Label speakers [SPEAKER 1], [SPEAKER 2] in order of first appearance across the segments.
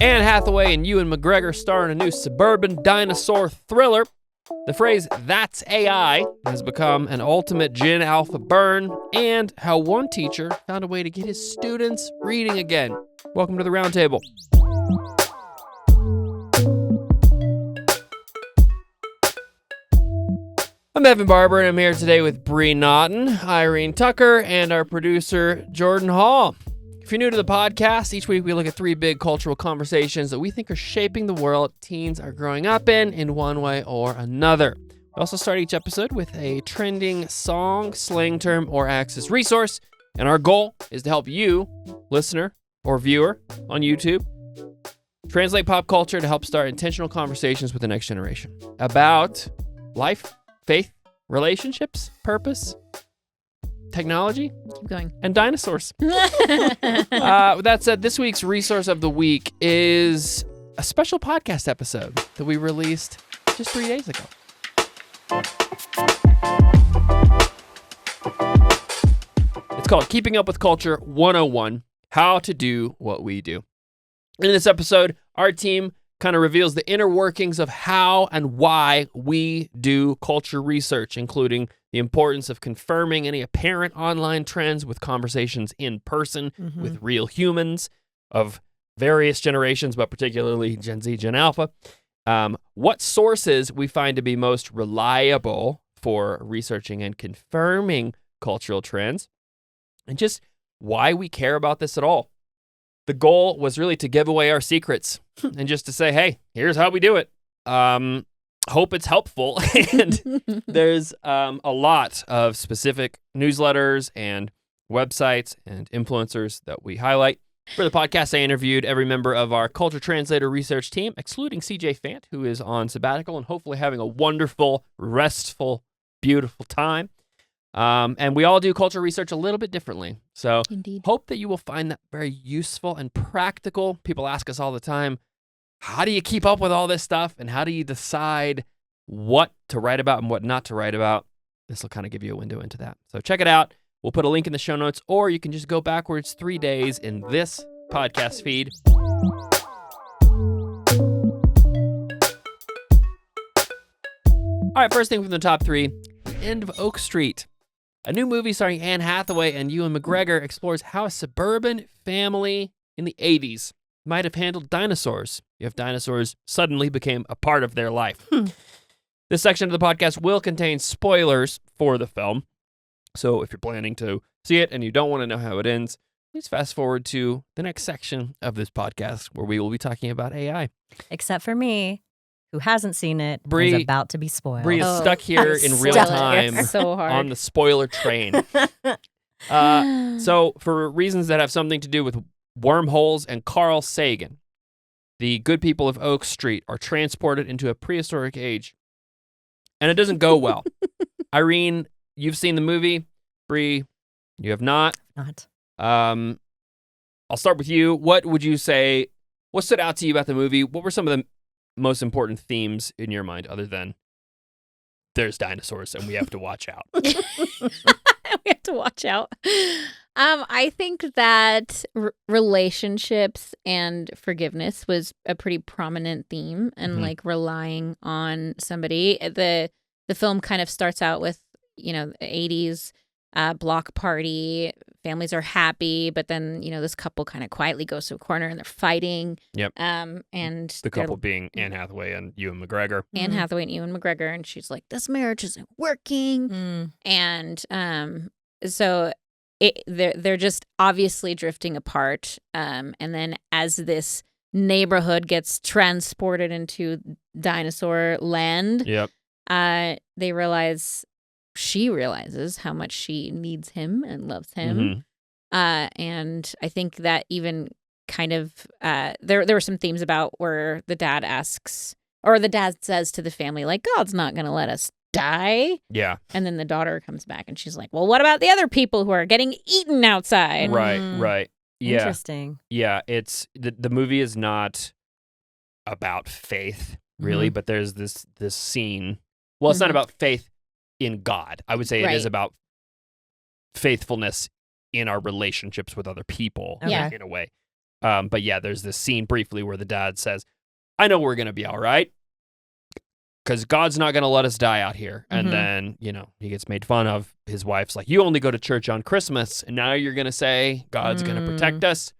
[SPEAKER 1] Anne Hathaway and Ewan McGregor star in a new suburban dinosaur thriller. The phrase, "that's AI," has become an ultimate Gen Alpha burn, and how one teacher found a way to get his students reading again. Welcome to the Roundtable. I'm Evan Barber, and I'm here today with Bree Naughton, Irene Tucker, and our producer, Jordan Hall. If you're new to the podcast, each week we look at three big cultural conversations that we think are shaping the world teens are growing up in one way or another. We also start each episode with a trending song, slang term, or Axis resource, and our goal is to help you, listener or viewer on YouTube, translate pop culture to help start intentional conversations with the next generation about life, faith, relationships, purpose, technology,
[SPEAKER 2] keep going,
[SPEAKER 1] and dinosaurs. With that said, this week's resource of the week is a special podcast episode that we released just 3 days ago. It's called Keeping Up with Culture 101, How to Do What We Do. In this episode, our team kind of reveals the inner workings of how and why we do culture research, including the importance of confirming any apparent online trends with conversations in person with real humans of various generations, but particularly Gen Z, Gen Alpha. What sources we find to be most reliable for researching and confirming cultural trends, and just why we care about this at all. The goal was really to give away our secrets and just to say, hey, here's how we do it. Hope it's helpful. And there's a lot of specific newsletters and websites and influencers that we highlight. For the podcast, I interviewed every member of our Culture Translator research team, excluding CJ Fant, who is on sabbatical and hopefully having a wonderful, restful, beautiful time. And we all do culture research a little bit differently. So hope that you will find that very useful and practical. People ask us all the time, how do you keep up with all this stuff? And how do you decide what to write about and what not to write about? This will kind of give you a window into that. So check it out. We'll put a link in the show notes, or you can just go backwards 3 days in this podcast feed. All right, first thing from the top three, The End of Oak Street. A new movie starring Anne Hathaway and Ewan McGregor explores how a suburban family in the 80s might have handled dinosaurs if dinosaurs suddenly became a part of their life. This section of the podcast will contain spoilers for the film. So if you're planning to see it and you don't want to know how it ends, please fast forward to the next section of this podcast where we will be talking about AI.
[SPEAKER 3] Except for me, who hasn't seen it,
[SPEAKER 1] Bree
[SPEAKER 3] is about to be spoiled.
[SPEAKER 1] Bree is stuck here in real time
[SPEAKER 2] so hard
[SPEAKER 1] on the spoiler train. So for reasons that have something to do with wormholes and Carl Sagan, the good people of Oak Street are transported into a prehistoric age, and it doesn't go well. Irene, you've seen the movie. Bree, you have not. I'll start with you. What would you say, what stood out to you about the movie? What were some of the most important themes in your mind, other than there's dinosaurs and we have to watch out?
[SPEAKER 2] We have to watch out. I think that relationships and forgiveness was a pretty prominent theme, and like relying on somebody. The film kind of starts out with, the 80s block party. Families are happy, but then, this couple kind of quietly goes to a corner and they're fighting.
[SPEAKER 1] Yep.
[SPEAKER 2] And
[SPEAKER 1] the couple being Anne Hathaway and Ewan McGregor.
[SPEAKER 2] Anne Hathaway and Ewan McGregor, and she's like, this marriage isn't working. And so they're just obviously drifting apart. And then as this neighborhood gets transported into dinosaur land, she realizes how much she needs him and loves him. And I think that even kind of there were some themes about where the dad says to the family, like, God's not going to let us die.
[SPEAKER 1] Yeah.
[SPEAKER 2] And then the daughter comes back and she's like, well, what about the other people who are getting eaten outside?
[SPEAKER 1] Right. Yeah.
[SPEAKER 3] Interesting.
[SPEAKER 1] Yeah, it's the movie is not about faith, really, but there's this scene. Well, it's not about faith in God. I would say it is about faithfulness in our relationships with other people in a way. But yeah, there's this scene briefly where the dad says, I know we're going to be all right because God's not going to let us die out here. And then, he gets made fun of. His wife's like, you only go to church on Christmas. And now you're going to say God's going to protect us.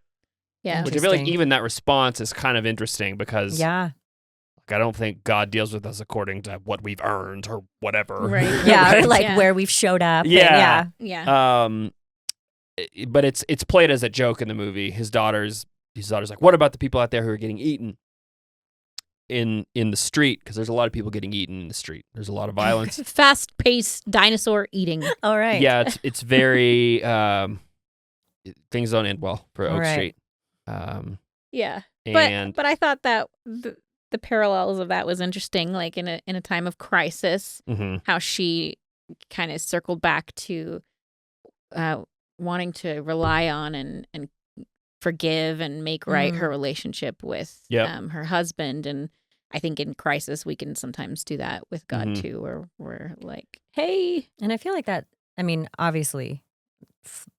[SPEAKER 2] Yeah.
[SPEAKER 1] Which I feel like even that response is kind of interesting because
[SPEAKER 3] Yeah.
[SPEAKER 1] I don't think God deals with us according to what we've earned or whatever.
[SPEAKER 2] Right.
[SPEAKER 3] Yeah, or
[SPEAKER 1] Right?
[SPEAKER 3] like where we've showed up.
[SPEAKER 1] Yeah.
[SPEAKER 2] Yeah.
[SPEAKER 1] But it's played as a joke in the movie. His daughter's like, what about the people out there who are getting eaten in the street? Because there's a lot of people getting eaten in the street. There's a lot of violence.
[SPEAKER 2] Fast-paced dinosaur eating.
[SPEAKER 3] All right.
[SPEAKER 1] Yeah, it's very things don't end well for Oak
[SPEAKER 3] Right.
[SPEAKER 1] Street.
[SPEAKER 2] Yeah.
[SPEAKER 1] And
[SPEAKER 2] But I thought that the parallels of that was interesting, like in a time of crisis, how she kind of circled back to wanting to rely on and forgive and make right her relationship with her husband. And I think in crisis we can sometimes do that with God too, where we're like, hey.
[SPEAKER 3] And I feel like that, I mean, obviously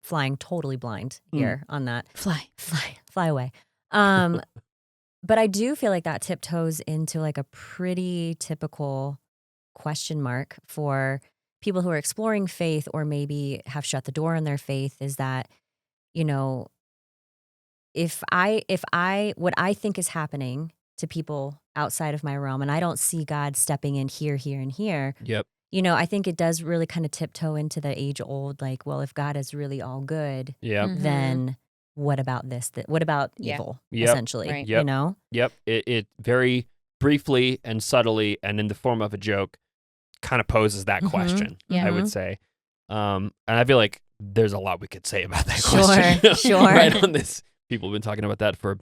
[SPEAKER 3] flying totally blind here on that. Fly away. But I do feel like that tiptoes into like a pretty typical question mark for people who are exploring faith or maybe have shut the door on their faith, is that, if what I think is happening to people outside of my realm and I don't see God stepping in here, and here.
[SPEAKER 1] Yep.
[SPEAKER 3] I think it does really kind of tiptoe into the age old, like, well, if God is really all good, then what about this? What about evil, essentially,
[SPEAKER 2] Right.
[SPEAKER 1] Yep. It very briefly and subtly and in the form of a joke kind of poses that question, I would say. And I feel like there's a lot we could say about that question.
[SPEAKER 3] Sure.
[SPEAKER 1] Right on this. People have been talking about that for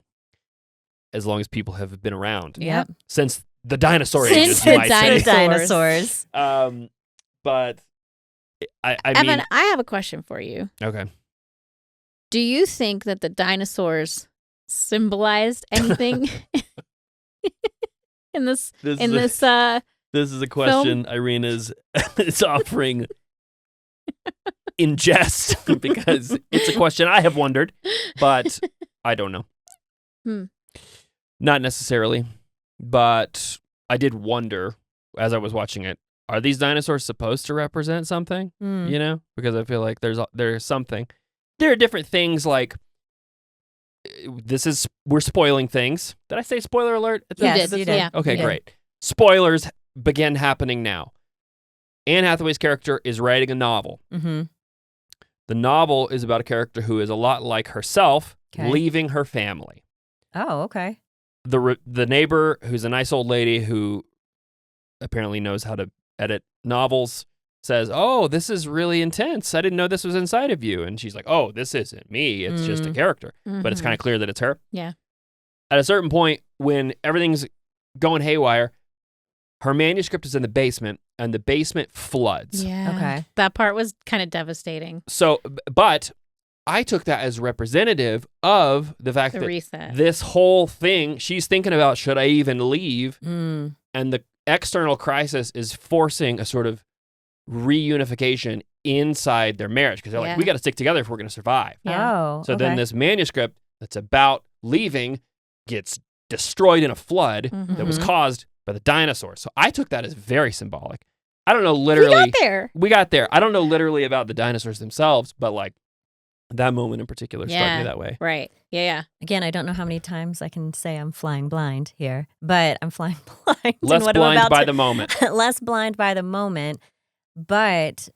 [SPEAKER 1] as long as people have been around.
[SPEAKER 3] Yep.
[SPEAKER 1] Since the dinosaur ages,
[SPEAKER 2] Since
[SPEAKER 1] you
[SPEAKER 2] the
[SPEAKER 1] might say.
[SPEAKER 3] dinosaurs.
[SPEAKER 1] But I
[SPEAKER 2] Evan,
[SPEAKER 1] mean...
[SPEAKER 2] I have a question for you.
[SPEAKER 1] Okay.
[SPEAKER 2] Do you think that the dinosaurs symbolized anything in this?
[SPEAKER 1] This is a question Irene is offering in jest because it's a question I have wondered, but I don't know. Not necessarily, but I did wonder as I was watching it, are these dinosaurs supposed to represent something? Because I feel like there's something. There are different things like we're spoiling things. Did I say spoiler alert?
[SPEAKER 3] Yes, you did.
[SPEAKER 2] Yeah.
[SPEAKER 1] Okay, great. Spoilers begin happening now. Anne Hathaway's character is writing a novel. The novel is about a character who is a lot like herself, leaving her family.
[SPEAKER 3] Oh, okay.
[SPEAKER 1] The neighbor, who's a nice old lady who apparently knows how to edit novels, says, oh, this is really intense. I didn't know this was inside of you. And she's like, oh, this isn't me. It's just a character. But it's kind of clear that it's her.
[SPEAKER 2] Yeah.
[SPEAKER 1] At a certain point, when everything's going haywire, her manuscript is in the basement, and the basement floods.
[SPEAKER 2] Yeah.
[SPEAKER 3] Okay.
[SPEAKER 2] That part was kind of devastating.
[SPEAKER 1] So, but I took that as representative of the fact that
[SPEAKER 2] reset.
[SPEAKER 1] This whole thing, she's thinking about, should I even leave? And the external crisis is forcing a sort of reunification inside their marriage because they're like, we got to stick together if we're going to survive.
[SPEAKER 3] Oh,
[SPEAKER 1] So then this manuscript that's about leaving gets destroyed in a flood that was caused by the dinosaurs. So I took that as very symbolic. I don't know literally. We got there. I don't know literally about the dinosaurs themselves, but like that moment in particular struck me that way.
[SPEAKER 2] Right. Yeah.
[SPEAKER 3] Again, I don't know how many times I can say I'm flying blind here, but I'm flying blind.
[SPEAKER 1] Less blind by the moment.
[SPEAKER 3] Less blind by the moment. But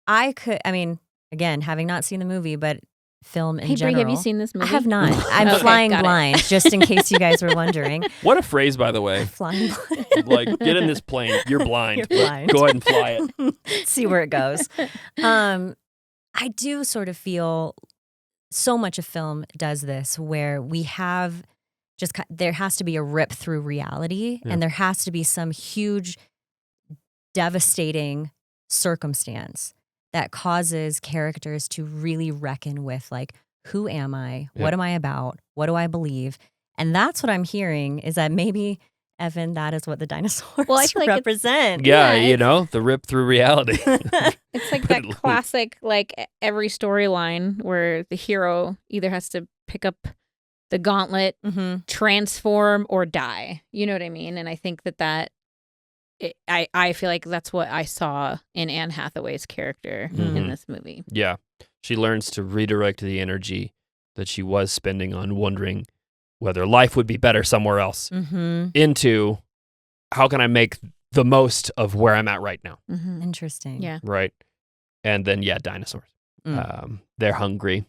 [SPEAKER 3] again, having not seen the movie, but film in general.
[SPEAKER 2] Brie, have you seen this movie?
[SPEAKER 3] I have not. I'm flying blind, just in case you guys were wondering.
[SPEAKER 1] What a phrase, by the way.
[SPEAKER 3] Flying blind.
[SPEAKER 1] Like, get in this plane. You're blind.
[SPEAKER 3] You're blind.
[SPEAKER 1] Go ahead and fly it.
[SPEAKER 3] See where it goes. I do sort of feel so much of film does this, where we have there has to be a rip through reality, and there has to be some huge, devastating circumstance that causes characters to really reckon with, like, who am I? What am I about? What do I believe? And that's what I'm hearing, is that maybe, Evan, that is what the dinosaurs represent.
[SPEAKER 1] The rip through reality.
[SPEAKER 2] It's like that classic, like, every storyline where the hero either has to pick up the gauntlet, transform or die. You know what I mean? And I think I feel like that's what I saw in Anne Hathaway's character in this movie.
[SPEAKER 1] Yeah. She learns to redirect the energy that she was spending on wondering whether life would be better somewhere else into how can I make the most of where I'm at right now.
[SPEAKER 3] Interesting.
[SPEAKER 2] Yeah.
[SPEAKER 1] Right. And then, dinosaurs. They're hungry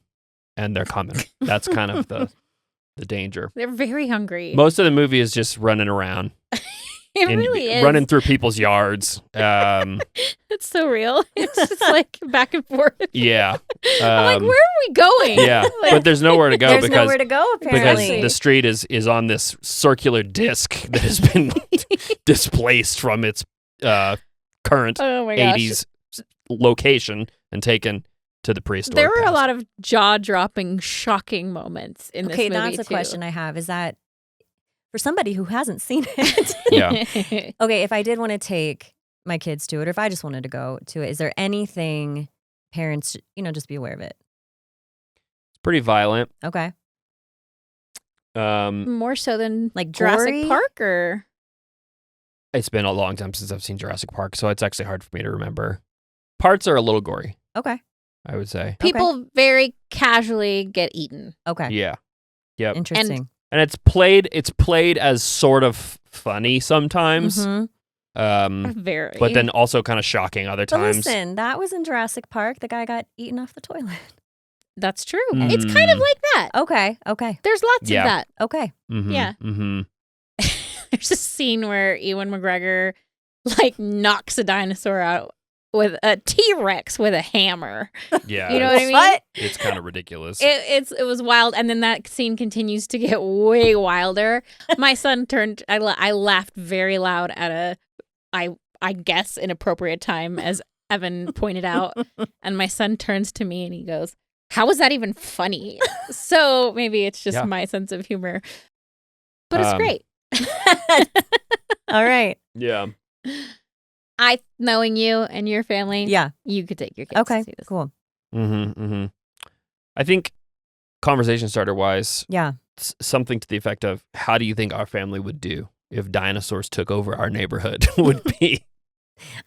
[SPEAKER 1] and they're coming. That's kind of the danger.
[SPEAKER 2] They're very hungry.
[SPEAKER 1] Most of the movie is just running around.
[SPEAKER 2] It really is.
[SPEAKER 1] Running through people's yards.
[SPEAKER 2] It's so real. It's just like back and forth.
[SPEAKER 1] Yeah.
[SPEAKER 2] I'm like, where are we going?
[SPEAKER 1] Yeah. But there's nowhere to go
[SPEAKER 3] There's nowhere to go, apparently.
[SPEAKER 1] Because the street is on this circular disc that has been displaced from its current 80s location and taken to the prehistoric
[SPEAKER 2] There were
[SPEAKER 1] past.
[SPEAKER 2] a lot of jaw-dropping, shocking moments in this movie,
[SPEAKER 3] that's a question I have. Is that for somebody who hasn't seen it?
[SPEAKER 1] Yeah.
[SPEAKER 3] Okay, if I did want to take my kids to it, or if I just wanted to go to it, is there anything parents, just be aware of it?
[SPEAKER 1] It's pretty violent.
[SPEAKER 3] Okay.
[SPEAKER 2] More so than
[SPEAKER 3] like
[SPEAKER 2] Jurassic
[SPEAKER 3] gory?
[SPEAKER 2] Park, or
[SPEAKER 1] It's been a long time since I've seen Jurassic Park, so it's actually hard for me to remember. Parts are a little gory,
[SPEAKER 3] Okay.
[SPEAKER 1] I would say.
[SPEAKER 2] people very casually get eaten.
[SPEAKER 3] Okay.
[SPEAKER 1] Yeah. Yep.
[SPEAKER 3] Interesting.
[SPEAKER 1] And it's played as sort of funny sometimes.
[SPEAKER 2] Very.
[SPEAKER 1] But then also kind of shocking other
[SPEAKER 3] But
[SPEAKER 1] times.
[SPEAKER 3] listen, that was in Jurassic Park. The guy got eaten off the toilet.
[SPEAKER 2] That's true. It's kind of like that.
[SPEAKER 3] Okay.
[SPEAKER 2] There's lots of that.
[SPEAKER 3] Okay.
[SPEAKER 2] Yeah.
[SPEAKER 1] Mm-hmm.
[SPEAKER 2] There's a scene where Ewan McGregor knocks a dinosaur out with a T-Rex with a hammer.
[SPEAKER 1] Yeah.
[SPEAKER 2] You know what I mean?
[SPEAKER 1] It's kind of ridiculous.
[SPEAKER 2] It was wild, and then that scene continues to get way wilder. My son turned. I laughed very loud at I guess inappropriate time, as Evan pointed out, and my son turns to me and he goes, "How is that even funny?" So maybe it's just my sense of humor, but it's great.
[SPEAKER 3] All right.
[SPEAKER 1] Yeah.
[SPEAKER 2] Knowing you and your family, you could take your kids to see this.
[SPEAKER 3] Cool.
[SPEAKER 1] I think conversation starter wise,
[SPEAKER 3] Yeah.
[SPEAKER 1] something to the effect of, how do you think our family would do if dinosaurs took over our neighborhood? Would be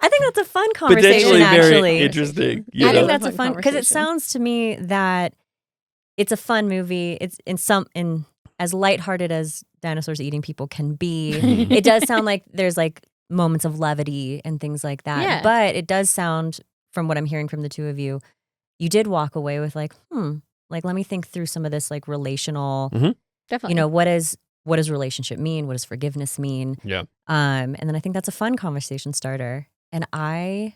[SPEAKER 3] I think that's a fun conversation,
[SPEAKER 1] potentially
[SPEAKER 3] actually.
[SPEAKER 1] very interesting.
[SPEAKER 3] I think that's
[SPEAKER 2] Fun
[SPEAKER 3] a fun, because it
[SPEAKER 2] conversation.
[SPEAKER 3] sounds to me that it's a fun movie. It's in as lighthearted as dinosaurs eating people can be. It does sound like there's moments of levity and things like that.
[SPEAKER 2] Yeah.
[SPEAKER 3] But it does sound, from what I'm hearing from the two of you, you did walk away with let me think through some of this relational,
[SPEAKER 2] Definitely.
[SPEAKER 3] what does relationship mean? What does forgiveness mean?
[SPEAKER 1] Yeah.
[SPEAKER 3] And then I think that's a fun conversation starter. And I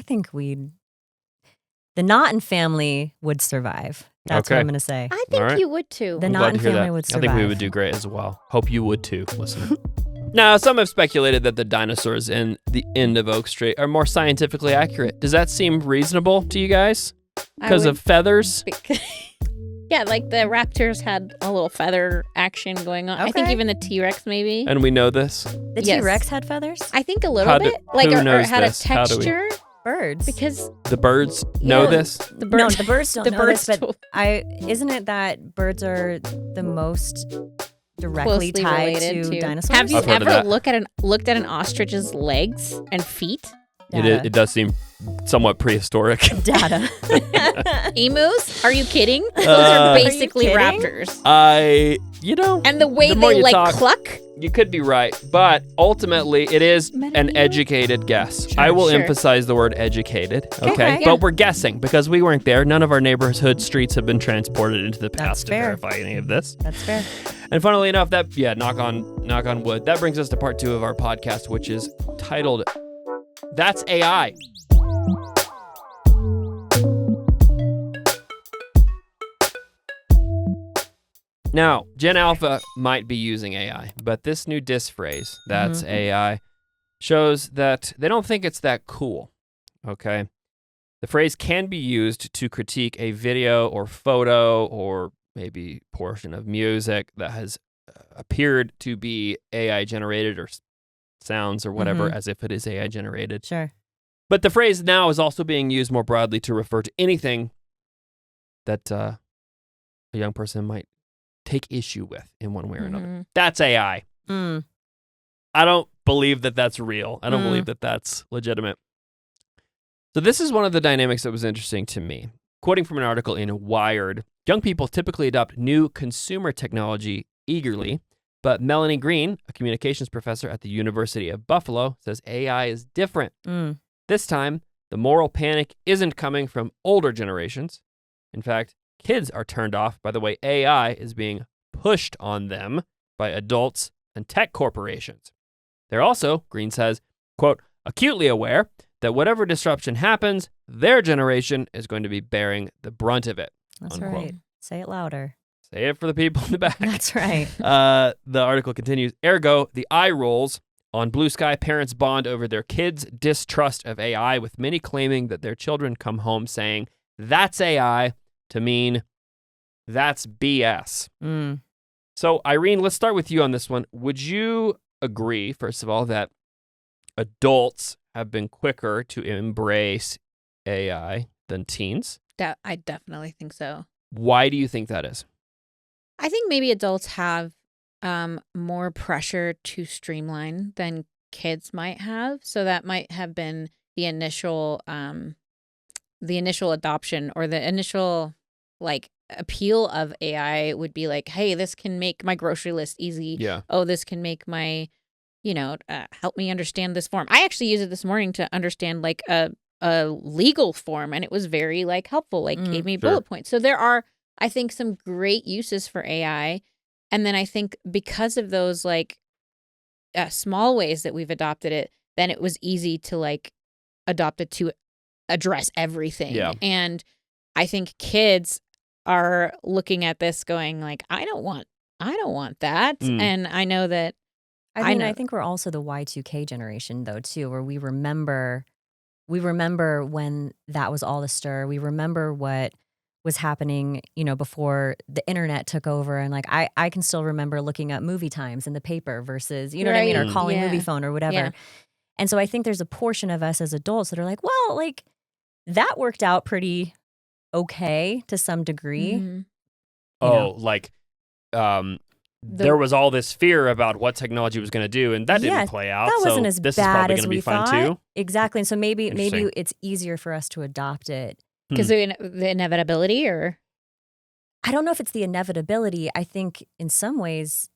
[SPEAKER 3] think the Naughton family would survive. That's what I'm going to say.
[SPEAKER 2] I think you would too.
[SPEAKER 3] The
[SPEAKER 1] I'm glad
[SPEAKER 3] Naughton
[SPEAKER 1] to hear
[SPEAKER 3] family
[SPEAKER 1] that.
[SPEAKER 3] would
[SPEAKER 1] I
[SPEAKER 3] survive.
[SPEAKER 1] think we would do great as well. Hope you would too, listener. Now, some have speculated that the dinosaurs in the end of Oak Street are more scientifically accurate. Does that seem reasonable to you guys? Because of feathers?
[SPEAKER 2] Yeah, the raptors had a little feather action going on. I think
[SPEAKER 3] Okay.
[SPEAKER 2] even the T-Rex maybe.
[SPEAKER 1] And we know this?
[SPEAKER 3] The
[SPEAKER 2] Yes.
[SPEAKER 3] T-Rex had feathers?
[SPEAKER 2] I think a little
[SPEAKER 1] How do-
[SPEAKER 2] bit.
[SPEAKER 1] who
[SPEAKER 2] Or
[SPEAKER 1] knows
[SPEAKER 2] had
[SPEAKER 1] this?
[SPEAKER 2] a
[SPEAKER 1] How do we-
[SPEAKER 2] texture.
[SPEAKER 3] Birds.
[SPEAKER 2] Because
[SPEAKER 1] The birds know this?
[SPEAKER 2] the
[SPEAKER 3] No,
[SPEAKER 2] birds,
[SPEAKER 3] the birds don't
[SPEAKER 2] the
[SPEAKER 3] know
[SPEAKER 2] birds
[SPEAKER 3] this, but isn't it that birds are the most directly
[SPEAKER 2] closely
[SPEAKER 3] tied
[SPEAKER 2] related
[SPEAKER 3] to dinosaurs?
[SPEAKER 2] Have you
[SPEAKER 1] I've heard of
[SPEAKER 2] ever
[SPEAKER 1] that.
[SPEAKER 2] looked at an ostrich's legs and feet?
[SPEAKER 1] It does seem somewhat prehistoric.
[SPEAKER 3] Data.
[SPEAKER 2] Emus? Are you kidding? Those
[SPEAKER 1] Uh,
[SPEAKER 2] are basically
[SPEAKER 3] Are you kidding?
[SPEAKER 2] raptors.
[SPEAKER 1] And
[SPEAKER 2] And the way
[SPEAKER 1] more
[SPEAKER 2] they
[SPEAKER 1] you talk,
[SPEAKER 2] cluck.
[SPEAKER 1] you could be right, but ultimately it is an
[SPEAKER 2] Metamucil?
[SPEAKER 1] educated guess. I will
[SPEAKER 2] Sure.
[SPEAKER 1] emphasize the word educated, okay?
[SPEAKER 3] Okay.
[SPEAKER 2] Yeah.
[SPEAKER 1] But we're guessing because we weren't there. None of our neighborhood streets have been transported into the past to
[SPEAKER 3] fair.
[SPEAKER 1] verify any of this.
[SPEAKER 3] That's fair.
[SPEAKER 1] And funnily enough, knock on wood. That brings us to part 2 of our podcast, which is titled That's AI. Now, Gen Alpha might be using AI, but this new diss phrase, that's AI, shows that they don't think it's that cool, okay? The phrase can be used to critique a video or photo or maybe portion of music that has appeared to be AI generated or sounds or whatever as if it is AI generated.
[SPEAKER 3] Sure.
[SPEAKER 1] But the phrase now is also being used more broadly to refer to anything that a young person might take issue with in one way or another. That's AI.
[SPEAKER 3] Mm.
[SPEAKER 1] I don't believe that that's real. I don't believe that that's legitimate. So this is one of the dynamics that was interesting to me. Quoting from an article in Wired, young people typically adopt new consumer technology eagerly, but Melanie Green, a communications professor at the University of Buffalo, says AI is different. This time, the moral panic isn't coming from older generations. In fact, kids are turned off by the way AI is being pushed on them by adults and tech corporations. They're also, Green says, quote, acutely aware that whatever disruption happens, their generation is going to be bearing the brunt of it.
[SPEAKER 3] That's
[SPEAKER 1] unquote.
[SPEAKER 3] right. Say it louder.
[SPEAKER 1] Say it for the people in the back.
[SPEAKER 3] That's right.
[SPEAKER 1] The article continues, ergo, the eye rolls on Blue Sky, parents bond over their kids' distrust of AI, with many claiming that their children come home saying, that's AI, to mean that's BS. So, Irene, let's start with you on this one. Would you agree, first of all, that adults have been quicker to embrace AI than teens?
[SPEAKER 2] I definitely think so.
[SPEAKER 1] Why do you think that is?
[SPEAKER 2] I think maybe adults have more pressure to streamline than kids might have. So that might have been the initial adoption, or the initial like appeal of AI would be like, hey, this can make my grocery list easy.
[SPEAKER 1] Yeah.
[SPEAKER 2] Oh, this can make my, help me understand this form. I actually used it this morning to understand like a legal form, and it was very like helpful, like gave me bullet points. So there are, I think, some great uses for AI. And then I think because of those like small ways that we've adopted it, then it was easy to like adopt it to address everything.
[SPEAKER 1] Yeah.
[SPEAKER 2] And I think kids are looking at this going like, I don't want that. And I know that.
[SPEAKER 3] I think we're also the Y2K generation though too, where we remember when that was all the stir. We remember what was happening, before the internet took over. And like, I can still remember looking up movie times in the paper versus, what I mean? Or calling movie phone or whatever.
[SPEAKER 2] Yeah.
[SPEAKER 3] And so I think there's a portion of us as adults that are like, well, like that worked out pretty okay to some degree.
[SPEAKER 1] There was all this fear about what technology was going to do, and that didn't play out.
[SPEAKER 3] That wasn't as
[SPEAKER 1] this
[SPEAKER 3] bad
[SPEAKER 1] is probably
[SPEAKER 3] as
[SPEAKER 1] going to be
[SPEAKER 3] we
[SPEAKER 1] fun
[SPEAKER 3] thought.
[SPEAKER 1] too.
[SPEAKER 3] Exactly. And so maybe it's easier for us to adopt it.
[SPEAKER 2] Because the inevitability, or?
[SPEAKER 3] I don't know if it's the inevitability. I think in some ways,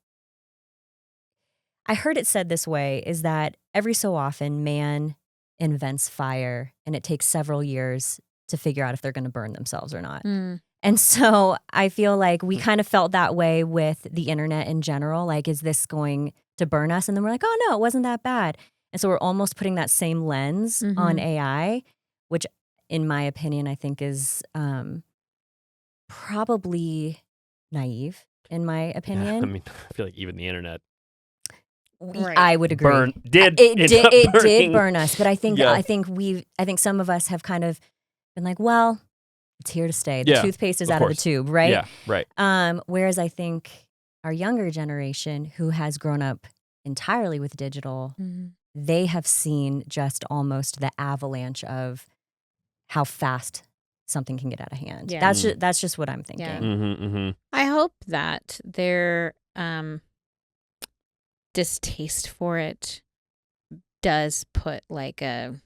[SPEAKER 3] I heard it said this way, is that every so often man invents fire and it takes several years to figure out if they're going to burn themselves or not. And so I feel like we kind of felt that way with the internet in general. Like, is this going to burn us? And then we're like, oh no, it wasn't that bad. And so we're almost putting that same lens on AI, which in my opinion, I think is probably naive, in my opinion.
[SPEAKER 1] Yeah, I mean, I feel like even the internet.
[SPEAKER 3] I would agree. It did burn us, but I think some of us have kind of been like, well, it's here to stay. The toothpaste is out of the tube, right?
[SPEAKER 1] Yeah, right.
[SPEAKER 3] Whereas I think our younger generation, who has grown up entirely with digital, they have seen just almost the avalanche of how fast something can get out of hand.
[SPEAKER 2] Yeah.
[SPEAKER 3] That's just what I'm thinking.
[SPEAKER 2] Yeah. I hope that their distaste for it does put like a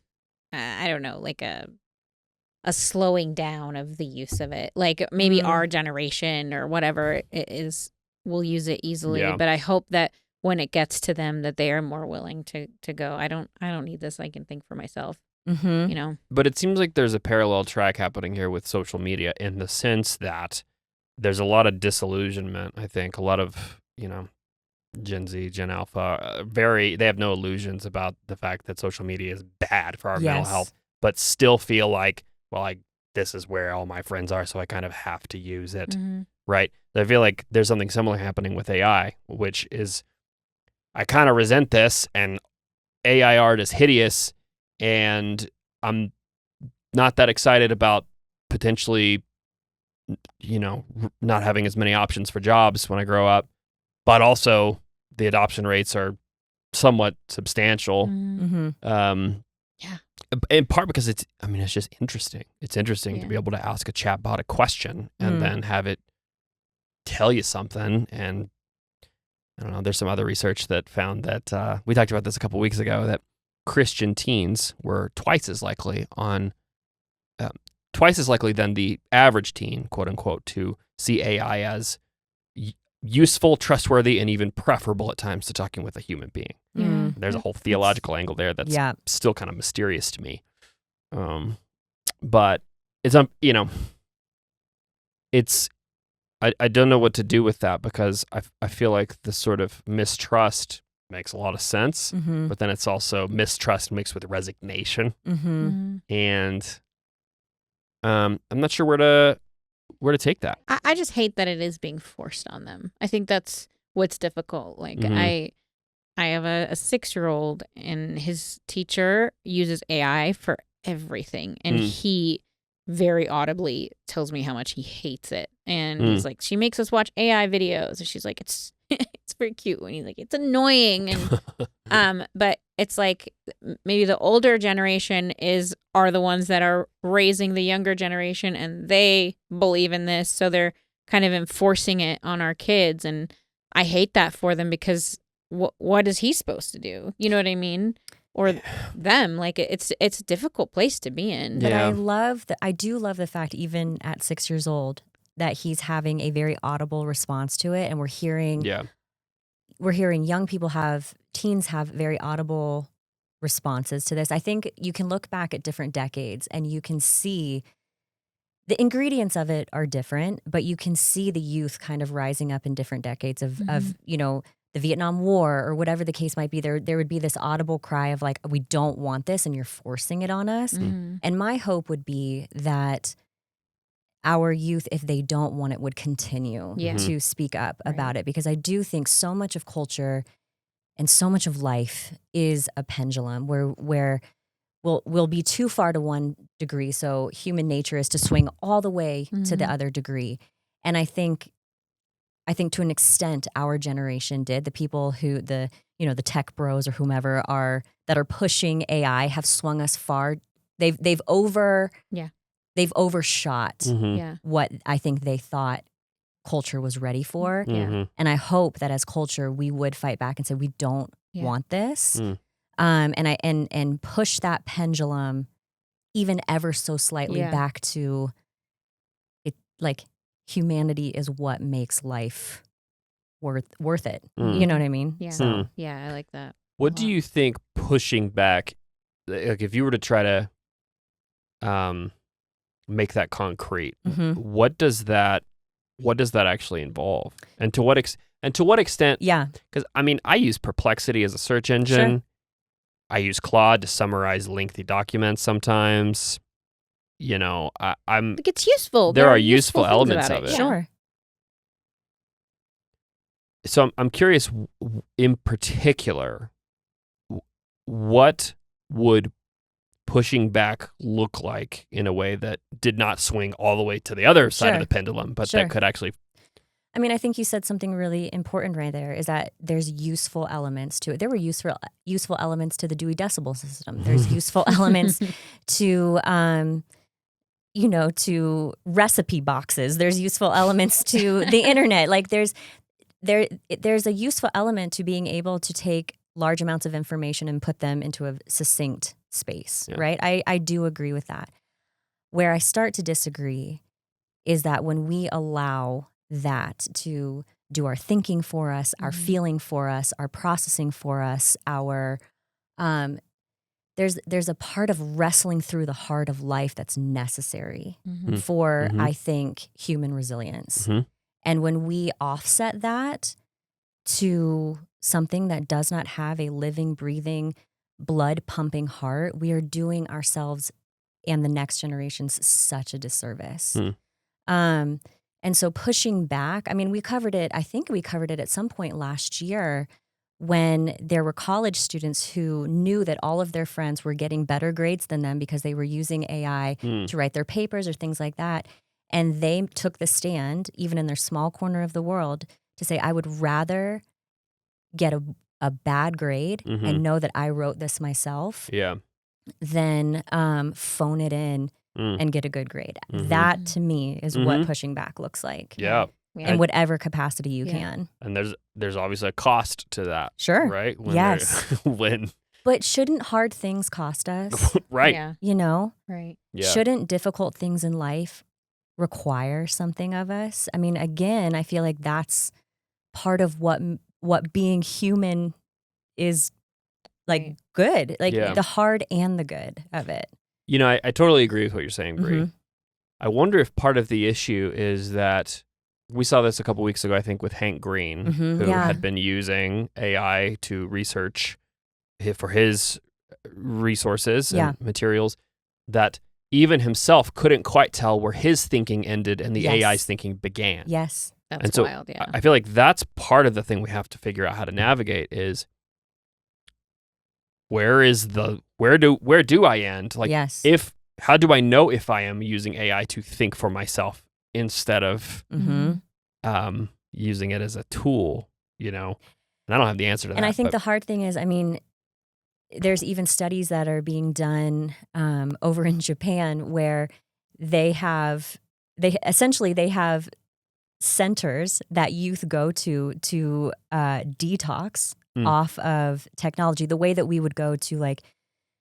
[SPEAKER 2] slowing down of the use of it. Like maybe our generation or whatever it is will use it easily.
[SPEAKER 1] Yeah.
[SPEAKER 2] But I hope that when it gets to them that they are more willing to go, I don't need this. I can think for myself.
[SPEAKER 1] But it seems like there's a parallel track happening here with social media, in the sense that there's a lot of disillusionment. I think a lot of, Gen Z, Gen Alpha, they have no illusions about the fact that social media is bad for our mental health, but still feel like, well, this is where all my friends are, so I kind of have to use it, right? I feel like there's something similar happening with AI, which is, I kind of resent this, and AI art is hideous, and I'm not that excited about potentially, not having as many options for jobs when I grow up, but also the adoption rates are somewhat substantial. In part because it's just interesting. It's interesting to be able to ask a chatbot a question and then have it tell you something. And I don't know, there's some other research that found that we talked about this a couple weeks ago, that Christian teens were twice as likely than the average teen, quote unquote, to see AI as useful, trustworthy, and even preferable at times to talking with a human being.
[SPEAKER 2] Yeah.
[SPEAKER 1] There's a whole theological angle there that's still kind of mysterious to me. But it's I don't know what to do with that, because I feel like the sort of mistrust makes a lot of sense, but then it's also mistrust mixed with resignation, and I'm not sure where to take that.
[SPEAKER 2] I just hate that it is being forced on them. I think that's what's difficult. Like I have a 6-year-old, and his teacher uses AI for everything, and he very audibly tells me how much he hates it. And he's like, she makes us watch AI videos, and she's like, it's very cute, and he's like, it's annoying. And but it's like maybe the older generation are the ones that are raising the younger generation, and they believe in this, so they're kind of enforcing it on our kids. And I hate that for them, because what is he supposed to do? You know what I mean? Or them. Like, it's a difficult place to be in.
[SPEAKER 3] But I do love the fact, even at 6 years old, that he's having a very audible response to it, and we're hearing teens have very audible responses to this. I think you can look back at different decades, and you can see the ingredients of it are different, but you can see the youth kind of rising up in different decades of the Vietnam War or whatever the case might be. There would be this audible cry of like, we don't want this, and you're forcing it on us. And my hope would be that our youth, if they don't want it, would continue to speak up about it, because I do think so much of culture and so much of life is a pendulum where we'll be too far to one degree. So human nature is to swing all the way to the other degree. And I think to an extent our generation did. The people who the tech bros or whomever that are pushing AI have swung us far. They've overshot what I think they thought culture was ready for. And I hope that as culture we would fight back and say, we don't want this. And push that pendulum even ever so slightly back to it, like humanity is what makes life worth it. You know what I mean?
[SPEAKER 2] Yeah.
[SPEAKER 3] So.
[SPEAKER 2] Yeah, I like that.
[SPEAKER 1] What do you think pushing back, like if you were to try to make that concrete, what does that actually involve? And to what extent? Yeah. Because I mean, I use Perplexity as a search engine. Sure. I use Claude to summarize lengthy documents sometimes. You know, I'm.
[SPEAKER 2] Like, it's useful.
[SPEAKER 1] There are useful elements of it.
[SPEAKER 3] Sure.
[SPEAKER 1] So I'm curious, in particular, what would pushing back look like in a way that did not swing all the way to the other side of the pendulum, but that could actually...
[SPEAKER 3] I mean, I think you said something really important right there, is that there's useful elements to it. There were useful elements to the Dewey Decimal System. There's useful elements to... to recipe boxes. There's useful elements to the internet. Like there's a useful element to being able to take large amounts of information and put them into a succinct space, right? I do agree with that. Where I start to disagree is that when we allow that to do our thinking for us, our feeling for us, our processing for us, our there's a part of wrestling through the heart of life that's necessary for, I think, human resilience. And when we offset that to something that does not have a living, breathing, blood-pumping heart, we are doing ourselves and the next generations such a disservice. And so pushing back, I mean, I think we covered it at some point last year when there were college students who knew that all of their friends were getting better grades than them because they were using AI to write their papers or things like that. And they took the stand, even in their small corner of the world, to say, I would rather get a bad grade and know that I wrote this myself than phone it in and get a good grade. That, to me, is what pushing back looks like.
[SPEAKER 1] Yeah.
[SPEAKER 3] in whatever capacity you can.
[SPEAKER 1] And there's obviously a cost to that.
[SPEAKER 3] Sure.
[SPEAKER 1] Right?
[SPEAKER 3] Yes.
[SPEAKER 1] When
[SPEAKER 3] But shouldn't hard things cost us?
[SPEAKER 1] right.
[SPEAKER 2] Yeah.
[SPEAKER 3] You know?
[SPEAKER 2] Right.
[SPEAKER 1] Yeah.
[SPEAKER 3] Shouldn't difficult things in life require something of us? I mean, again, I feel like that's part of what being human is like good, like the hard and the good of it.
[SPEAKER 1] You know, I totally agree with what you're saying, Bree. I wonder if part of the issue is that we saw this a couple weeks ago, I think, with Hank Green, who had been using AI to research for his resources and materials, that even himself couldn't quite tell where his thinking ended and the AI's thinking began.
[SPEAKER 3] Yes.
[SPEAKER 2] That's wild, yeah.
[SPEAKER 1] I feel like that's part of the thing we have to figure out how to navigate is where do I end? Like how do I know if I am using AI to think for myself instead of using it as a tool, you know? And I don't have the answer to that.
[SPEAKER 3] And I think the hard thing is, I mean, there's even studies that are being done over in Japan where they have centers that youth go to detox off of technology, the way that we would go to, like,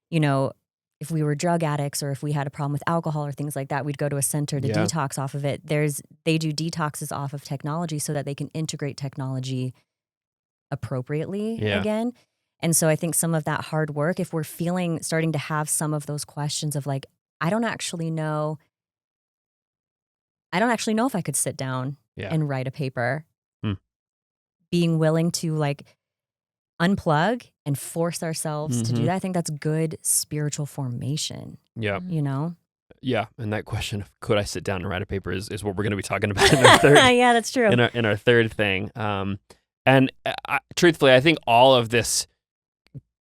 [SPEAKER 3] you know, if we were drug addicts or if we had a problem with alcohol or things like that, we'd go to a center to detox off of it. They do detoxes off of technology so that they can integrate technology appropriately again. And so I think some of that hard work, if we're starting to have some of those questions of like, I don't actually know if I could sit down and write a paper, being willing to like unplug and force ourselves to do that. I think that's good spiritual formation. Yeah. You know?
[SPEAKER 1] Yeah. And that question of could I sit down and write a paper is what we're going to be talking about in our third.
[SPEAKER 3] Yeah, that's true.
[SPEAKER 1] In our third thing. And truthfully, I think all of this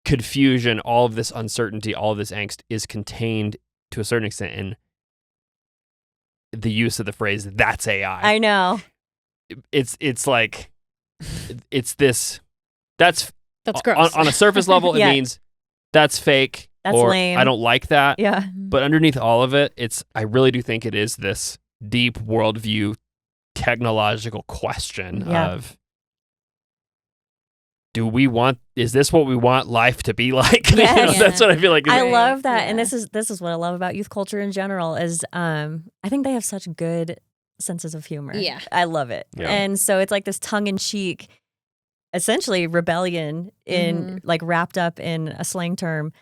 [SPEAKER 1] confusion, all of this uncertainty, all of this angst is contained to a certain extent in the use of the phrase, that's AI.
[SPEAKER 3] I know.
[SPEAKER 1] It's like, it's this, that's
[SPEAKER 2] gross.
[SPEAKER 1] On a surface level, it means that's fake.
[SPEAKER 3] That's
[SPEAKER 1] or
[SPEAKER 3] lame.
[SPEAKER 1] I don't like that.
[SPEAKER 3] Yeah.
[SPEAKER 1] But underneath all of it, I really do think it is this deep worldview technological question of, is this what we want life to be like?
[SPEAKER 3] Yes.
[SPEAKER 1] You know, that's what I feel like.
[SPEAKER 3] I love that. Yeah. And this is what I love about youth culture in general is I think they have such good senses of humor.
[SPEAKER 2] Yeah.
[SPEAKER 3] I love it. Yeah. And so it's like this tongue-in-cheek, essentially rebellion in like wrapped up in a slang term.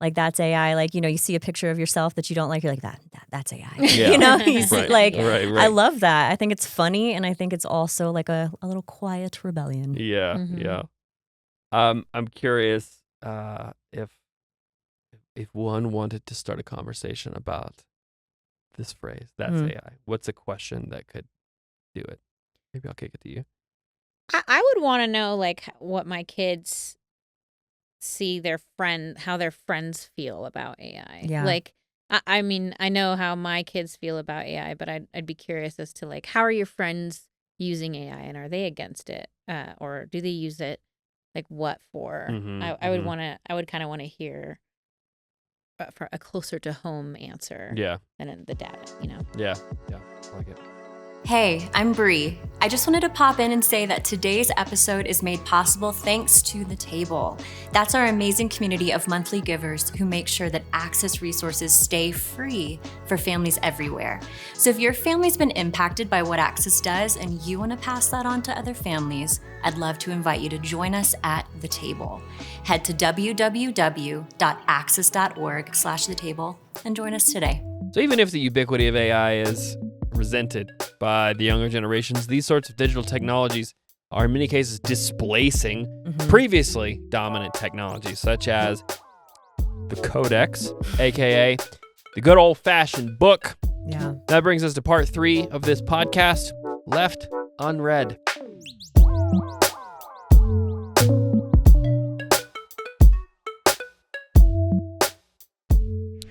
[SPEAKER 3] Like that's AI. Like, you know, you see a picture of yourself that you don't like, you're like, that's AI. Yeah. You know, you see, right. I love that. I think it's funny, and I think it's also like a little quiet rebellion.
[SPEAKER 1] Yeah, yeah. I'm curious if one wanted to start a conversation about this phrase, that's AI. What's a question that could do it? Maybe I'll kick it to you.
[SPEAKER 2] I would want to know like what my kids see how their friends feel about AI.
[SPEAKER 3] Yeah.
[SPEAKER 2] Like, I mean, I know how my kids feel about AI, but I'd be curious as to like, how are your friends using AI, and are they against it? Or do they use it? Like what for? I would kind of want to hear for a closer to home answer.
[SPEAKER 1] Yeah.
[SPEAKER 2] Than the data, you know?
[SPEAKER 1] Yeah. Yeah. I like it.
[SPEAKER 4] Hey, I'm Bree. I just wanted to pop in and say that today's episode is made possible thanks to The Table. That's our amazing community of monthly givers who make sure that Access resources stay free for families everywhere. So if your family's been impacted by what Access does and you want to pass that on to other families, I'd love to invite you to join us at The Table. Head to www.access.org/thetable and join us today.
[SPEAKER 1] So even if the ubiquity of AI is resented by the younger generations, these sorts of digital technologies are in many cases displacing previously dominant technologies, such as the Codex, aka the good old-fashioned book.
[SPEAKER 3] Yeah.
[SPEAKER 1] That brings us to part 3 of this podcast, Left Unread.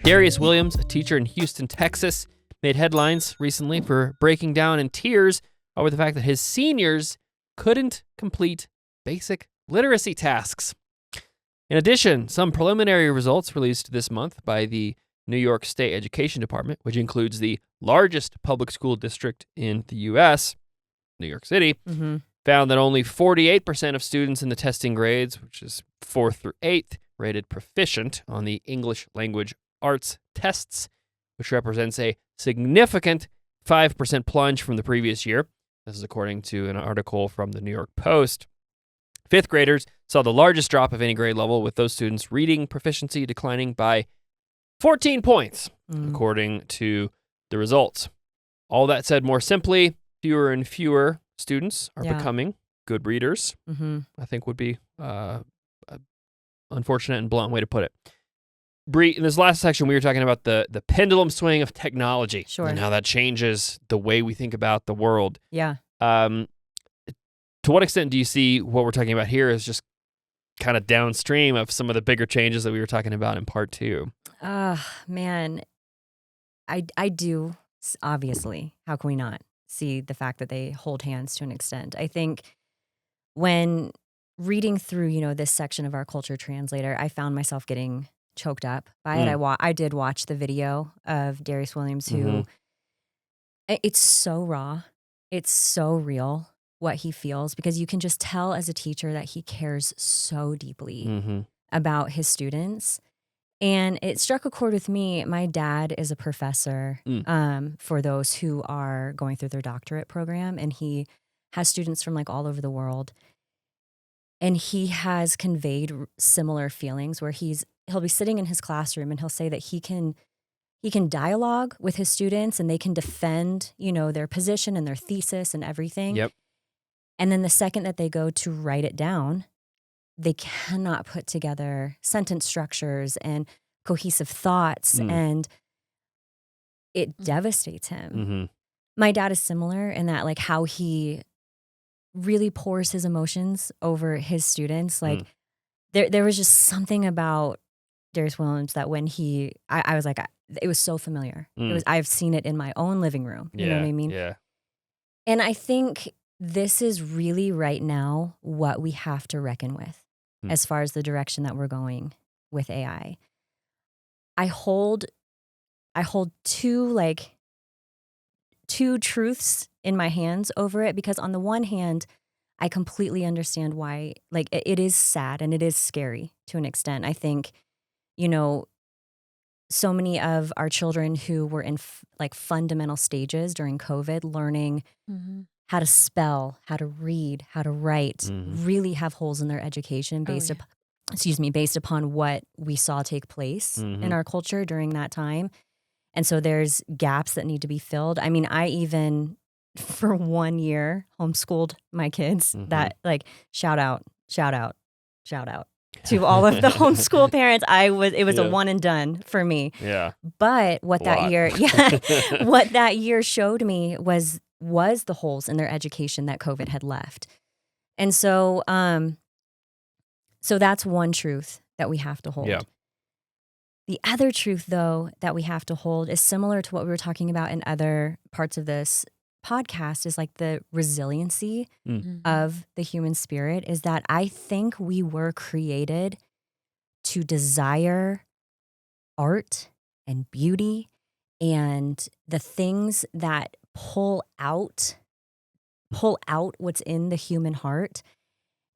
[SPEAKER 1] Darius Williams, a teacher in Houston, Texas, made headlines recently for breaking down in tears over the fact that his seniors couldn't complete basic literacy tasks. In addition, some preliminary results released this month by the New York State Education Department, which includes the largest public school district in the U.S., New York City,
[SPEAKER 3] Mm-hmm.
[SPEAKER 1] found that only 48% of students in the testing grades, which is 4th through 8th, rated proficient on the English language arts tests, which represents a significant 5% plunge from the previous year. This is according to an article from the New York Post. 5th graders saw the largest drop of any grade level, with those students' reading proficiency declining by 14 points, according to the results. All that said, more simply, fewer and fewer students are becoming good readers, I think would be an unfortunate and blunt way to put it. Bree, in this last section, we were talking about the pendulum swing of technology and how that changes the way we think about the world.
[SPEAKER 3] Yeah.
[SPEAKER 1] To what extent do you see what we're talking about here is just kind of downstream of some of the bigger changes that we were talking about in part 2?
[SPEAKER 3] Man, I do, obviously. How can we not see the fact that they hold hands to an extent? I think when reading through, this section of our culture translator, I found myself getting choked up by it. I did watch the video of Darius Williams, who it's so raw. It's so real what he feels, because you can just tell as a teacher that he cares so deeply about his students. And it struck a chord with me. My dad is a professor for those who are going through their doctorate program, and he has students from all over the world. And he has conveyed similar feelings where he'll be sitting in his classroom and he'll say that he can dialogue with his students and they can defend, their position and their thesis and everything.
[SPEAKER 1] Yep.
[SPEAKER 3] And then the second that they go to write it down, they cannot put together sentence structures and cohesive thoughts, and it devastates him. My dad is similar in that, how he really pours his emotions over his students. There was just something about Darius Williams that when I was it was so familiar. I've seen it in my own living room. You know what I mean?
[SPEAKER 1] Yeah.
[SPEAKER 3] And I think this is really right now what we have to reckon with as far as the direction that we're going with AI. I hold two truths in my hands over it, because on the one hand, I completely understand why, it is sad and it is scary to an extent. I think, so many of our children who were in fundamental stages during COVID, learning how to spell, how to read, how to write, really have holes in their education based upon what we saw take place in our culture during that time. And so there's gaps that need to be filled. I mean, I even for 1 year homeschooled my kids. That shout out to all of the homeschool parents. It was a one and done for me.
[SPEAKER 1] Yeah.
[SPEAKER 3] But what that year showed me was the holes in their education that COVID had left. And so so that's one truth that we have to hold.
[SPEAKER 1] Yeah.
[SPEAKER 3] The other truth, though, that we have to hold is similar to what we were talking about in other parts of this podcast, is the resiliency of the human spirit, is that I think we were created to desire art and beauty and the things that pull out what's in the human heart.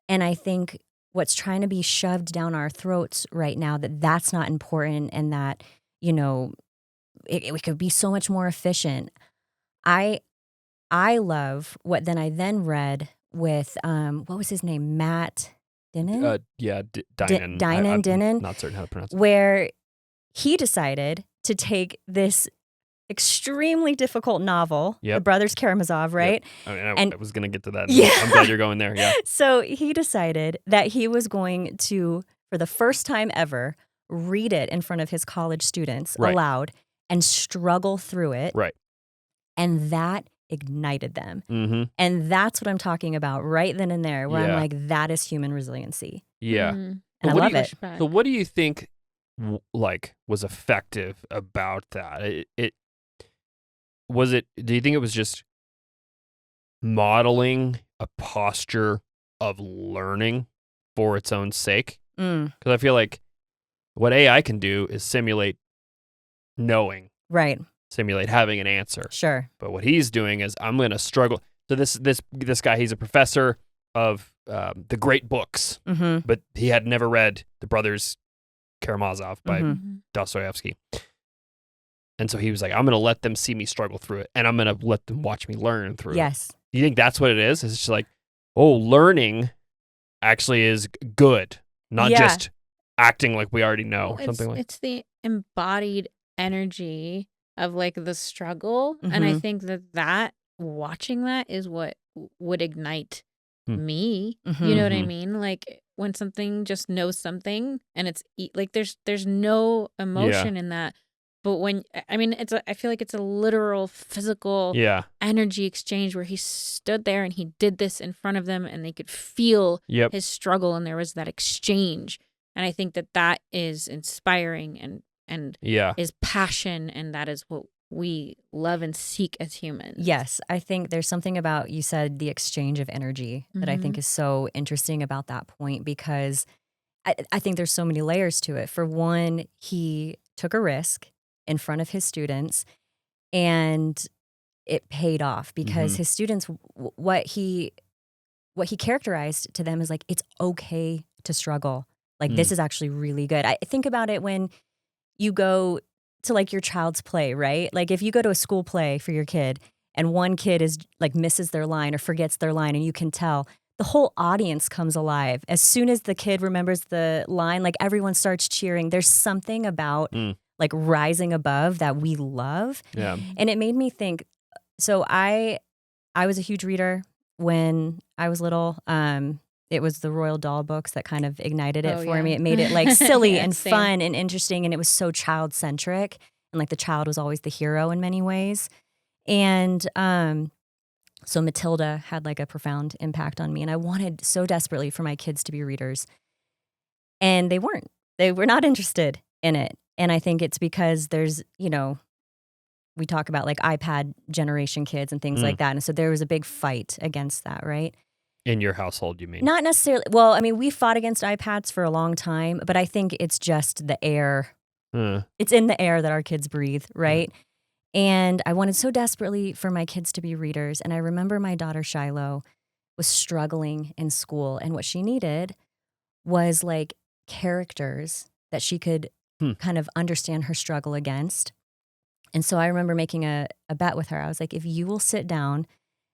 [SPEAKER 3] And I think what's trying to be shoved down our throats right now, that's not important, and that, we could be so much more efficient. I love what I then read with, what was his name? Matt Dinnan?
[SPEAKER 1] Dinan. Not certain how to pronounce it.
[SPEAKER 3] Where he decided to take this extremely difficult novel, The Brothers Karamazov, right?
[SPEAKER 1] Yep. I was going to get to that. Yeah. I'm glad you're going there. Yeah.
[SPEAKER 3] So he decided that he was going to, for the first time ever, read it in front of his college students aloud and struggle through it.
[SPEAKER 1] Right.
[SPEAKER 3] And that ignited them. And that's what I'm talking about right then and there, where I'm that is human resiliency.
[SPEAKER 1] Yeah.
[SPEAKER 3] And I love it.
[SPEAKER 1] So what do you think was effective about that? Do you think it was just modeling a posture of learning for its own sake? Because I feel like what AI can do is simulate knowing.
[SPEAKER 3] Right.
[SPEAKER 1] Simulate having an answer.
[SPEAKER 3] Sure.
[SPEAKER 1] But what he's doing is, I'm going to struggle. So this guy, he's a professor of the great books, but he had never read The Brothers Karamazov by Dostoevsky. And so he was like, I'm going to let them see me struggle through it, and I'm going to let them watch me learn through it.
[SPEAKER 3] Yes.
[SPEAKER 1] Do you think that's what it is? It's just like, oh, learning actually is good, not just acting like we already know.
[SPEAKER 2] It's the embodied energy of like the struggle. And I think that watching that is what would ignite me. You know what I mean? Like when something just knows something and it's like there's no emotion in that. But when, I mean, I feel like it's a literal physical energy exchange where he stood there and he did this in front of them and they could feel his struggle and there was that exchange. And I think that is inspiring and is passion, and that is what we love and seek as humans.
[SPEAKER 3] Yes, I think there's something about, you said, the exchange of energy that I think is so interesting about that point, because I think there's so many layers to it. For one, he took a risk in front of his students, and it paid off because his students, what he characterized to them is like, it's okay to struggle. Like, this is actually really good. I think about it when you go to like your child's play, right? Like if you go to a school play for your kid and one kid is like misses their line or forgets their line, and you can tell the whole audience comes alive. As soon as the kid remembers the line, like everyone starts cheering. There's something about like rising above that we love. Yeah. And it made me think, so I was a huge reader when I was little. It was the Roald Dahl books that kind of ignited it for me. It made it like silly and fun and interesting, and it was so child-centric, and like the child was always the hero in many ways. And so Matilda had like a profound impact on me, and I wanted so desperately for my kids to be readers. And they weren't. They were not interested in it. And I think it's because there's, we talk about like iPad generation kids and things like that. And so there was a big fight against that, right?
[SPEAKER 1] In your household, you mean?
[SPEAKER 3] Not necessarily. Well, I mean, we fought against iPads for a long time, but I think it's just the air. It's in the air that our kids breathe, right? And I wanted so desperately for my kids to be readers. And I remember my daughter Shiloh was struggling in school, and what she needed was like characters that she could kind of understand her struggle against. And so I remember making a bet with her. I was like, if you will sit down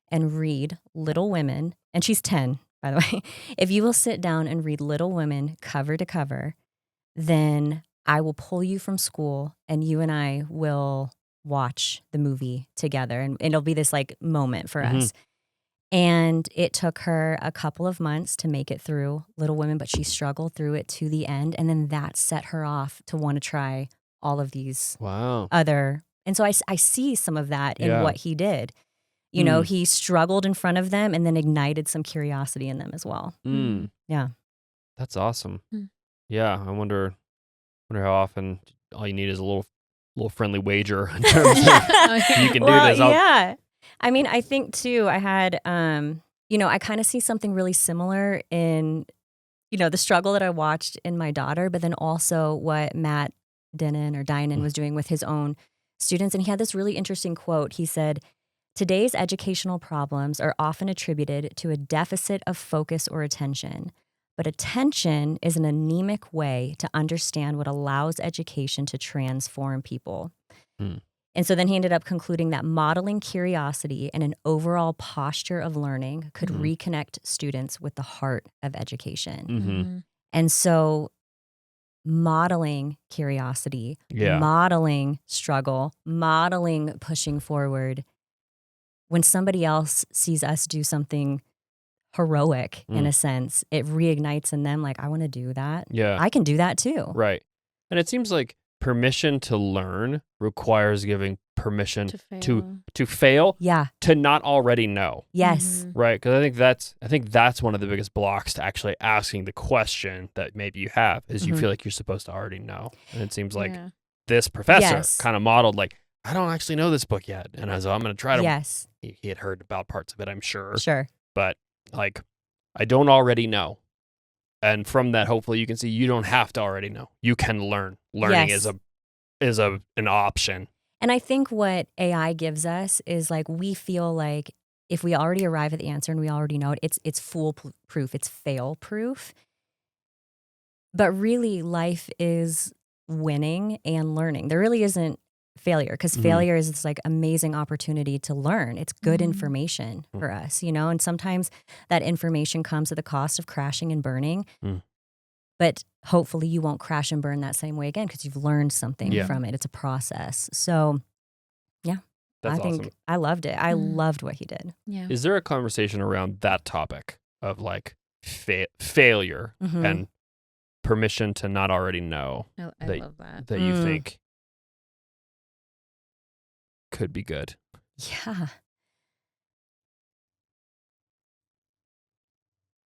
[SPEAKER 3] and read Little Women, and she's 10, by the way, if you will sit down and read Little Women cover to cover, then I will pull you from school and you and I will watch the movie together. And it'll be this like moment for us. And it took her a couple of months to make it through Little Women, but she struggled through it to the end. And then that set her off to want to try all of these other. And so I see some of that in what he did. You know, he struggled in front of them and then ignited some curiosity in them as well. Yeah.
[SPEAKER 1] That's awesome. Yeah. I wonder how often all you need is a little friendly wager in terms of you can do this.
[SPEAKER 3] Yeah. I mean, I think too, I had, I kind of see something really similar in, the struggle that I watched in my daughter, but then also what Matt Dinan was doing with his own students. And he had this really interesting quote. He said, "Today's educational problems are often attributed to a deficit of focus or attention, but attention is an anemic way to understand what allows education to transform people." And so then he ended up concluding that modeling curiosity and an overall posture of learning could reconnect students with the heart of education. And so modeling curiosity, modeling struggle, modeling pushing forward. When somebody else sees us do something heroic, in a sense, it reignites in them like, I want to do that. Yeah. I can do that too.
[SPEAKER 1] Right. And it seems like permission to learn requires giving permission to fail.
[SPEAKER 3] Yeah.
[SPEAKER 1] To not already know.
[SPEAKER 3] Yes.
[SPEAKER 1] Right. Because I think that's one of the biggest blocks to actually asking the question that maybe you have is you feel like you're supposed to already know. And it seems like this professor kind of modeled like, I don't actually know this book yet. And so I'm going to try to.
[SPEAKER 3] Yes.
[SPEAKER 1] He had heard about parts of it, I'm sure.
[SPEAKER 3] Sure.
[SPEAKER 1] But like, I don't already know. And from that, hopefully you can see you don't have to already know. You can learn. Learning is an option.
[SPEAKER 3] And I think what AI gives us is like, we feel like if we already arrive at the answer and we already know it, it's foolproof, it's fail-proof. But really, life is winning and learning. There really isn't failure, because failure is this like amazing opportunity to learn. It's good information for us, you know, and sometimes that information comes at the cost of crashing and burning. But hopefully you won't crash and burn that same way again because you've learned something from it. It's a process. So, yeah,
[SPEAKER 1] That's
[SPEAKER 3] I think
[SPEAKER 1] awesome.
[SPEAKER 3] I loved it. I loved what he did.
[SPEAKER 2] Yeah.
[SPEAKER 1] Is there a conversation around that topic of like failure and permission to not already know
[SPEAKER 2] I love that.
[SPEAKER 1] that you think could be good?
[SPEAKER 3] Yeah.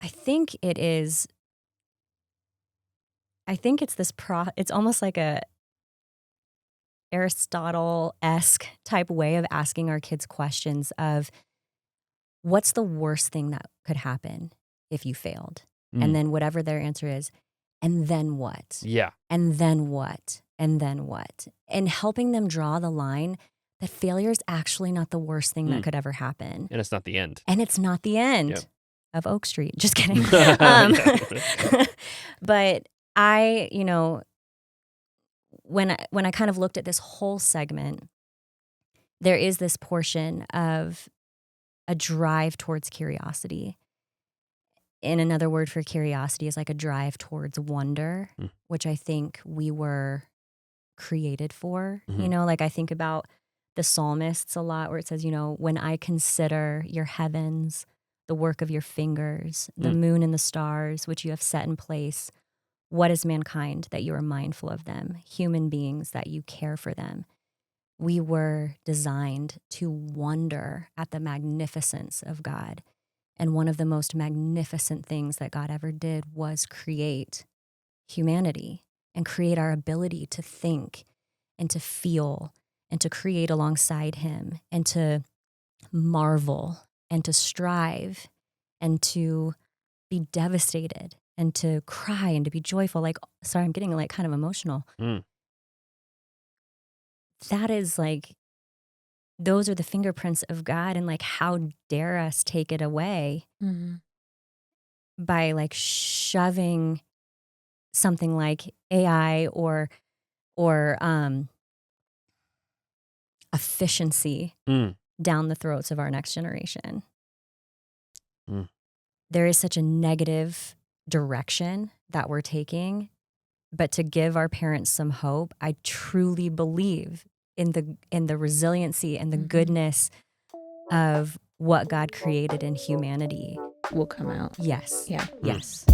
[SPEAKER 3] I think it is. I think it's this it's almost like a Aristotle-esque type way of asking our kids questions of what's the worst thing that could happen if you failed? And then whatever their answer is, and then what?
[SPEAKER 1] Yeah.
[SPEAKER 3] And then what? And then what? And helping them draw the line that failure is actually not the worst thing that could ever happen.
[SPEAKER 1] And it's not the end.
[SPEAKER 3] And it's not the end of Oak Street. Just kidding. But I, you know, when I kind of looked at this whole segment, there is this portion of a drive towards curiosity. And another word for curiosity is like a drive towards wonder, which I think we were created for. You know, like I think about the psalmists a lot where it says, you know, when I consider your heavens, the work of your fingers, the moon and the stars, which you have set in place, what is mankind that you are mindful of them? Human beings that you care for them. We were designed to wonder at the magnificence of God. And one of the most magnificent things that God ever did was create humanity and create our ability to think and to feel and to create alongside him and to marvel and to strive and to be devastated and to cry and to be joyful. Like, sorry, I'm getting like kind of emotional. That is like, those are the fingerprints of God, and like, how dare us take it away by like shoving something like AI or efficiency down the throats of our next generation. There is such a negative direction that we're taking, but to give our parents some hope, I truly believe in the resiliency and the goodness of what God created in humanity
[SPEAKER 2] Will come out.
[SPEAKER 3] Yes.
[SPEAKER 2] Yeah.
[SPEAKER 3] Yes.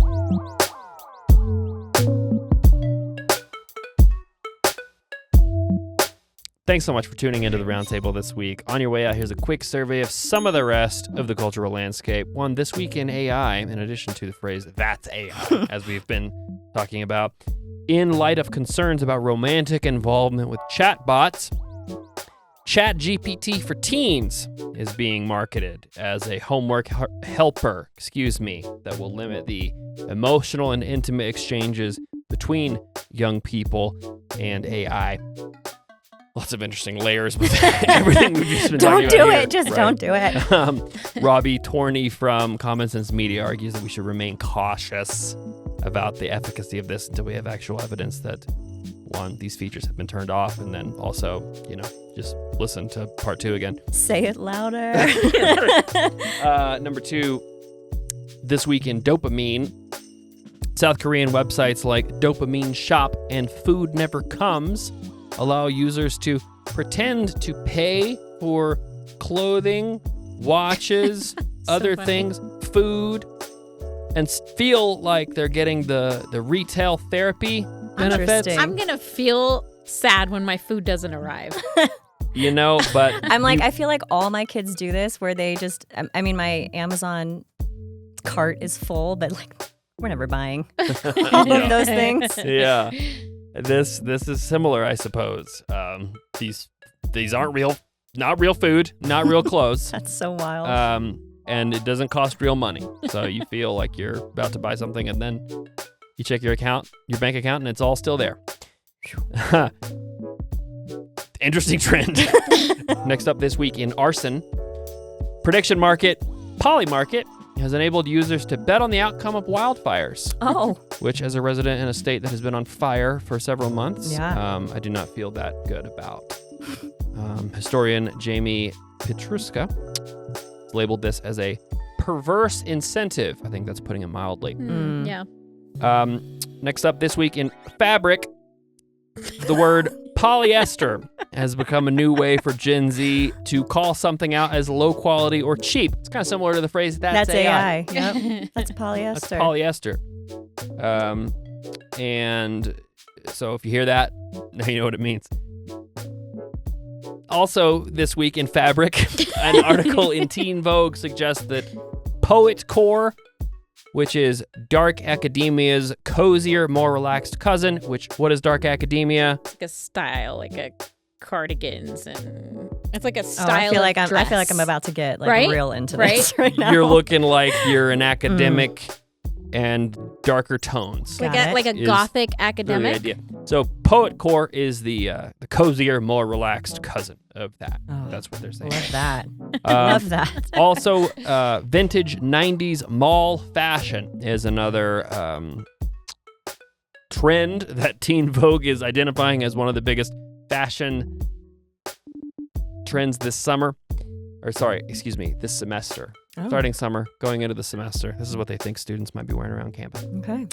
[SPEAKER 1] Thanks so much for tuning into the Roundtable this week. On your way out, here's a quick survey of some of the rest of the cultural landscape. One, this week in AI, in addition to the phrase, that's AI, as we've been talking about. In light of concerns about romantic involvement with chatbots, ChatGPT for teens is being marketed as a homework helper, that will limit the emotional and intimate exchanges between young people and AI. Lots of interesting layers with everything we've just been talking about.
[SPEAKER 3] Don't do
[SPEAKER 1] here,
[SPEAKER 3] it. Just
[SPEAKER 1] right?
[SPEAKER 3] don't do it.
[SPEAKER 1] Robbie Torney from Common Sense Media argues that we should remain cautious about the efficacy of this until we have actual evidence that, one, these features have been turned off, and then also, you know, just listen to part 2 again.
[SPEAKER 3] Say it louder.
[SPEAKER 1] Number 2, this week in dopamine, South Korean websites like Dopamine Shop and Food Never Comes allow users to pretend to pay for clothing, watches, other things, food, and feel like they're getting the retail therapy benefits.
[SPEAKER 3] Interesting.
[SPEAKER 2] I'm going to feel sad when my food doesn't arrive.
[SPEAKER 1] You know, but
[SPEAKER 3] I'm like, I feel like all my kids do this where they just, I mean, my Amazon cart is full, but like, we're never buying all of those things.
[SPEAKER 1] yeah, this is similar, I suppose. These aren't not real food, not real clothes.
[SPEAKER 3] That's so wild.
[SPEAKER 1] And it doesn't cost real money. So you feel like you're about to buy something, and then you check your bank account, and it's all still there. Interesting trend. Next up this week in arson, prediction market, Polymarket, has enabled users to bet on the outcome of wildfires.
[SPEAKER 3] Oh.
[SPEAKER 1] Which, as a resident in a state that has been on fire for several months,
[SPEAKER 3] Yeah.
[SPEAKER 1] I do not feel that good about. Historian Jamie Petruska labeled this as a perverse incentive. I think that's putting it mildly.
[SPEAKER 2] Yeah.
[SPEAKER 1] Next up this week in fabric, the word polyester has become a new way for Gen Z to call something out as low quality or cheap. It's kind of similar to the phrase, that's AI.
[SPEAKER 3] Yep. That's polyester.
[SPEAKER 1] That's polyester. And so if you hear that, now you know what it means. Also this week in fabric, an article in Teen Vogue suggests that poetcore, which is dark academia's cozier, more relaxed cousin, what is dark academia?
[SPEAKER 2] Like a style, like a cardigans, and it's like a
[SPEAKER 3] Oh,
[SPEAKER 2] style
[SPEAKER 3] I feel like
[SPEAKER 2] of
[SPEAKER 3] I feel like
[SPEAKER 2] dress.
[SPEAKER 3] I'm about to get like
[SPEAKER 2] Right?
[SPEAKER 3] real into
[SPEAKER 2] Right?
[SPEAKER 3] this right now.
[SPEAKER 1] You're looking like you're an academic and darker tones.
[SPEAKER 2] like
[SPEAKER 3] Got
[SPEAKER 2] a,
[SPEAKER 3] it.
[SPEAKER 2] like a
[SPEAKER 1] Is
[SPEAKER 2] gothic
[SPEAKER 1] Really the
[SPEAKER 2] academic.
[SPEAKER 1] idea. So poetcore is the cozier, more relaxed cousin of that.
[SPEAKER 3] Oh,
[SPEAKER 1] That's what they're saying.
[SPEAKER 3] Love that.
[SPEAKER 1] Um,
[SPEAKER 3] Love that.
[SPEAKER 1] Also, vintage 90s mall fashion is another trend that Teen Vogue is identifying as one of the biggest fashion trends this summer. This semester.
[SPEAKER 3] Oh.
[SPEAKER 1] Starting summer, going into the semester. This is what they think students might be wearing around campus.
[SPEAKER 3] Okay.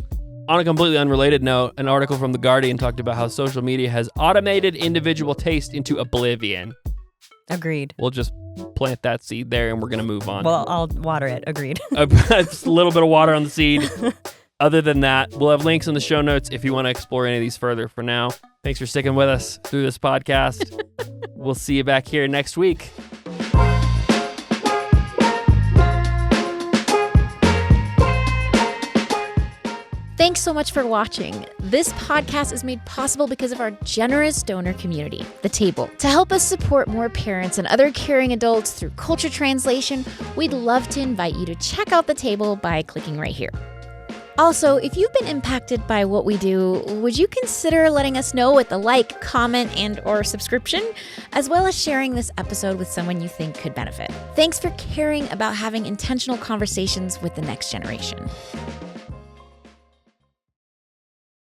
[SPEAKER 1] On a completely unrelated note, an article from The Guardian talked about how social media has automated individual taste into oblivion.
[SPEAKER 3] Agreed.
[SPEAKER 1] We'll just plant that seed there and we're going to move on.
[SPEAKER 3] Well, I'll water it. Agreed.
[SPEAKER 1] Just a little bit of water on the seed. Other than that, we'll have links in the show notes if you want to explore any of these further. For now, thanks for sticking with us through this podcast. We'll see you back here next week.
[SPEAKER 2] Thanks so much for watching. This podcast is made possible because of our generous donor community, The Table. To help us support more parents and other caring adults through culture translation, we'd love to invite you to check out The Table by clicking right here. Also, if you've been impacted by what we do, would you consider letting us know with a like, comment, and/or subscription, as well as sharing this episode with someone you think could benefit? Thanks for caring about having intentional conversations with the next generation.